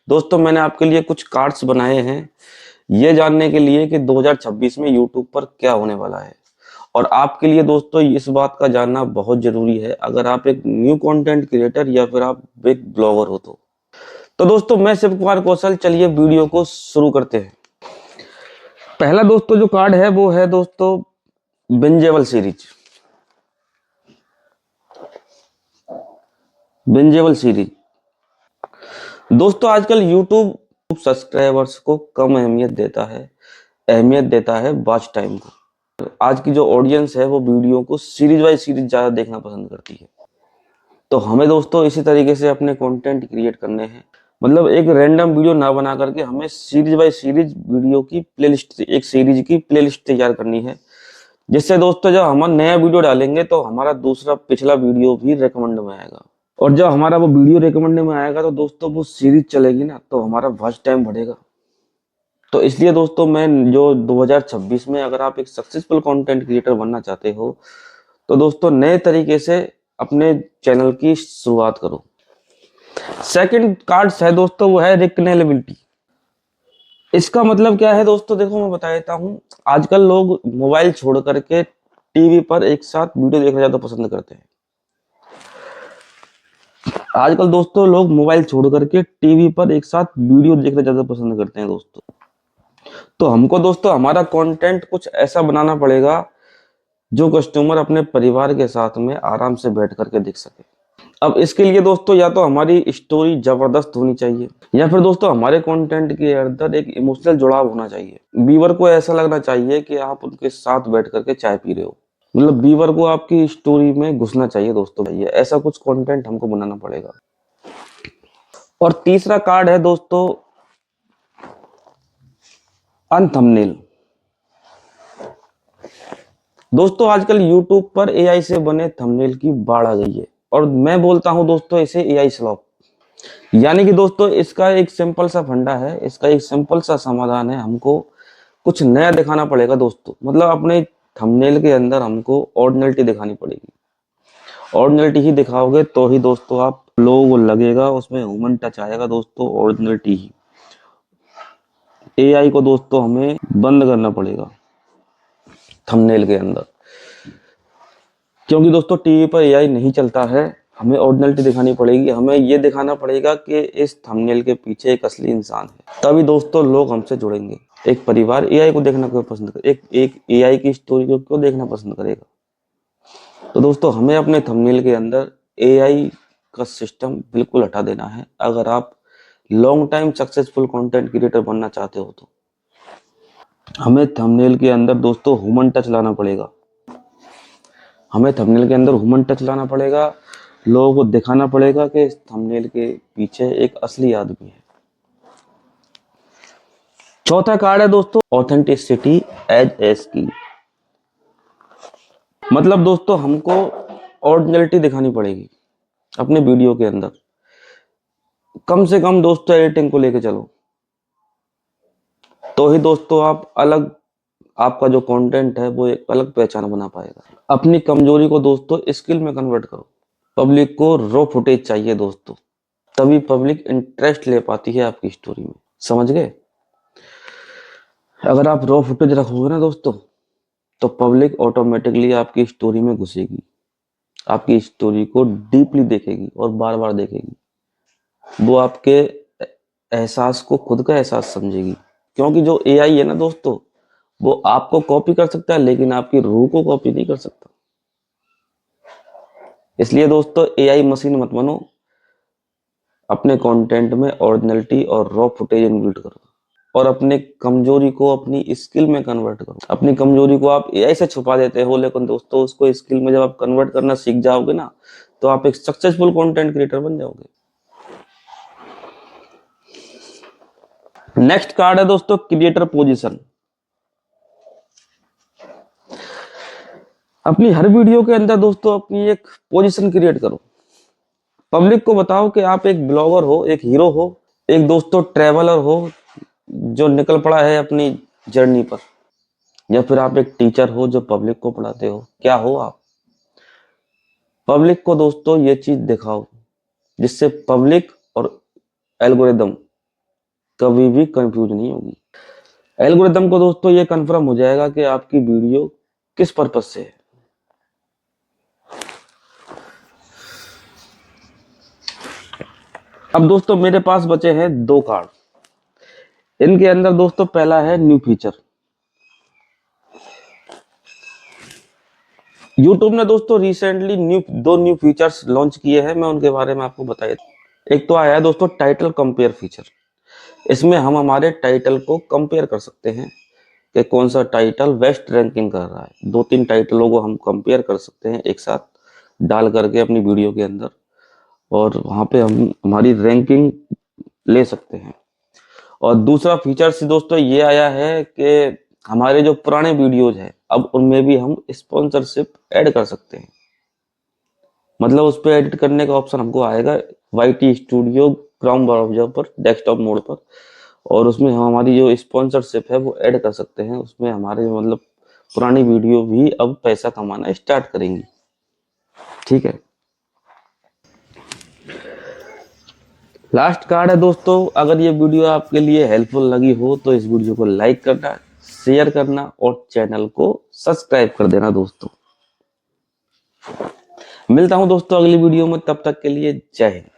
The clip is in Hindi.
दोस्तों मैंने आपके लिए कुछ कार्ड्स बनाए हैं ये जानने के लिए कि 2026 में यूट्यूब पर क्या होने वाला है। और आपके लिए दोस्तों इस बात का जानना बहुत जरूरी है अगर आप एक न्यू कंटेंट क्रिएटर या फिर आप बिग ब्लॉगर हो तो दोस्तों मैं शिव कुमार कौशल, चलिए वीडियो को शुरू करते हैं। पहला दोस्तों जो कार्ड है वो है दोस्तों बिंजेबल सीरीज। बिंजेबल सीरीज दोस्तों आजकल यूट्यूब सब्सक्राइबर्स को कम अहमियत देता है वॉच टाइम को। आज की जो ऑडियंस है वो वीडियो को सीरीज बाय सीरीज ज्यादा देखना पसंद करती है। तो हमें दोस्तों इसी तरीके से अपने कंटेंट क्रिएट करने हैं, मतलब एक रैंडम वीडियो ना बना करके हमें सीरीज बाय सीरीज वीडियो की प्लेलिस्ट, एक सीरीज की प्लेलिस्ट तैयार करनी है, जिससे दोस्तों जब हम नया वीडियो डालेंगे तो हमारा दूसरा पिछला वीडियो भी रिकमेंड में आएगा। और जब हमारा वो वीडियो रिकमेंड में आएगा तो दोस्तों वो सीरीज चलेगी ना, तो हमारा वॉच टाइम बढ़ेगा। तो इसलिए दोस्तों मैं जो 2026 में अगर आप एक सक्सेसफुल कंटेंट क्रिएटर बनना चाहते हो तो दोस्तों नए तरीके से अपने चैनल की शुरुआत करो। सेकंड कार्ड है दोस्तों वो है रिकनेलेबिलिटी। इसका मतलब क्या है दोस्तों, देखो मैं बता देता हूँ। आजकल लोग मोबाइल छोड़ करके टीवी पर एक साथ वीडियो देखना ज्यादा पसंद करते हैं। आजकल दोस्तों लोग मोबाइल छोड़ करके टीवी पर एक साथ वीडियो देखना ज्यादा पसंद करते हैं दोस्तों। तो हमको दोस्तों हमारा कंटेंट कुछ ऐसा बनाना पड़ेगा जो कस्टमर अपने परिवार के साथ में आराम से बैठ करके देख सके। अब इसके लिए दोस्तों या तो हमारी स्टोरी जबरदस्त होनी चाहिए या फिर दोस्तों हमारे कंटेंट के अंदर एक इमोशनल जुड़ाव होना चाहिए। व्यूअर को ऐसा लगना चाहिए कि आप उनके साथ बैठ करके चाय पी रहे हो, मतलब व्यूअर को आपकी स्टोरी में घुसना चाहिए दोस्तों। भैया ऐसा कुछ कंटेंट हमको बनाना पड़ेगा। और तीसरा कार्ड है दोस्तों अनथंबनेल। दोस्तों आजकल YouTube पर एआई से बने थंबनेल की बाढ़ आ गई है और मैं बोलता हूं दोस्तों इसे एआई स्लॉप। यानी कि दोस्तों इसका एक सिंपल सा फंडा है, इसका एक सिंपल सा समाधान है। हमको कुछ नया दिखाना पड़ेगा दोस्तों, मतलब अपने थंबनेल के अंदर हमको ओरिजिनलिटी दिखानी पड़ेगी। ओरिजिनलिटी ही दिखाओगे तो ही दोस्तों आप लोगों को लगेगा उसमें ह्यूमन टच आएगा दोस्तों, ओरिजिनलिटी ही। एआई को दोस्तों हमें बंद करना पड़ेगा थंबनेल के अंदर, क्योंकि दोस्तों टीवी पर एआई नहीं चलता है। हमें ओरिजिनलिटी दिखानी पड़ेगी, हमें ये दिखाना पड़ेगा कि इस थंबनेल के पीछे एक असली इंसान है, तभी दोस्तों लोग हमसे जुड़ेंगे। एक परिवार एआई को देखना क्यों पसंद करे, एक एआई की स्टोरी को क्यों देखना पसंद करेगा। तो दोस्तों हमें अपने थंबनेल के अंदर एआई का सिस्टम बिल्कुल हटा देना है अगर आप long time successful content creator बनना चाहते हो। तो हमें थंबनेल के अंदर दोस्तों ह्यूमन टच लाना पड़ेगा। हमें थंबनेल के अंदर ह्यूमन टच लाना पड़ेगा, लोगों को दिखाना पड़ेगा कि इस थंबनेल के पीछे एक असली आदमी है। चौथा कार्ड है दोस्तों ऑथेंटिसिटी एज एस की। मतलब दोस्तों हमको ओरिजिनलिटी दिखानी पड़ेगी अपने वीडियो के अंदर। कम से कम दोस्तों एडिटिंग को लेके चलो, तो ही दोस्तों आप अलग, आपका जो कंटेंट है वो एक अलग पहचान बना पाएगा। अपनी कमजोरी को दोस्तों स्किल में कन्वर्ट करो। पब्लिक को रॉ फुटेज चाहिए दोस्तों, तभी पब्लिक इंटरेस्ट ले पाती है आपकी स्टोरी में, समझ गए। अगर आप रॉ फुटेज रखोगे ना दोस्तों तो पब्लिक ऑटोमेटिकली आपकी स्टोरी में घुसेगी, आपकी स्टोरी को डीपली देखेगी और बार बार देखेगी। वो आपके एहसास को खुद का एहसास समझेगी, क्योंकि जो एआई है ना दोस्तों वो आपको कॉपी कर सकता है लेकिन आपकी रूह को कॉपी नहीं कर सकता। इसलिए दोस्तों एआई मशीन मत बनो, अपने कंटेंट में ओरिजिनलिटी और रॉ फुटेज इंक्लूड करो और अपने कमजोरी को अपनी स्किल में कन्वर्ट करो। अपनी कमजोरी को आप एआई से छुपा देते हो, लेकिन दोस्तों उसको स्किल में जब आप कन्वर्ट करना सीख जाओगे ना तो आप एक सक्सेसफुल कंटेंट क्रिएटर बन जाओगे। नेक्स्ट कार्ड है दोस्तों क्रिएटर पोजीशन। अपनी हर वीडियो के अंदर दोस्तों अपनी एक पोजीशन क्रिएट करो। पब्लिक को बताओ कि आप एक ब्लॉगर हो, एक हीरो हो, एक दोस्तों ट्रैवलर हो जो निकल पड़ा है अपनी जर्नी पर, या फिर आप एक टीचर हो जो पब्लिक को पढ़ाते हो। क्या हो आप? पब्लिक को दोस्तों ये चीज दिखाओ जिससे पब्लिक और एल्गोरिदम कभी भी कंफ्यूज नहीं होगी। एल्गोरिदम को दोस्तों ये कंफर्म हो जाएगा कि आपकी वीडियो किस पर्पस से है। अब दोस्तों मेरे पास बचे हैं 2 कार्ड। इनके अंदर दोस्तों पहला है न्यू फीचर। YouTube ने दोस्तों रिसेंटली 2 न्यू फीचर्स लॉन्च किए हैं, मैं उनके बारे में आपको बताया। एक तो आया है दोस्तों टाइटल कंपेयर फीचर। इसमें हम हमारे टाइटल को कंपेयर कर सकते हैं कि कौन सा टाइटल बेस्ट रैंकिंग कर रहा है। 2-3 टाइटलों को हम कंपेयर कर सकते हैं एक साथ डाल करके अपनी वीडियो के अंदर, और वहां पे हम हमारी रैंकिंग ले सकते हैं। और दूसरा फीचर से दोस्तों ये आया है कि हमारे जो पुराने वीडियोज हैं अब उनमें भी हम स्पॉन्सरशिप ऐड कर सकते हैं। मतलब उस पर एडिट करने का ऑप्शन हमको आएगा YT स्टूडियो क्रोम ब्राउज़र पर डेस्कटॉप मोड पर, और उसमें हम हमारी जो स्पॉन्सरशिप है वो ऐड कर सकते हैं। उसमें हमारे मतलब पुरानी वीडियो भी अब पैसा कमाना स्टार्ट करेंगी। ठीक है। लास्ट कार्ड है दोस्तों, अगर ये वीडियो आपके लिए हेल्पफुल लगी हो तो इस वीडियो को लाइक करना, शेयर करना और चैनल को सब्सक्राइब कर देना दोस्तों। मिलता हूं दोस्तों अगली वीडियो में, तब तक के लिए जय हिंद।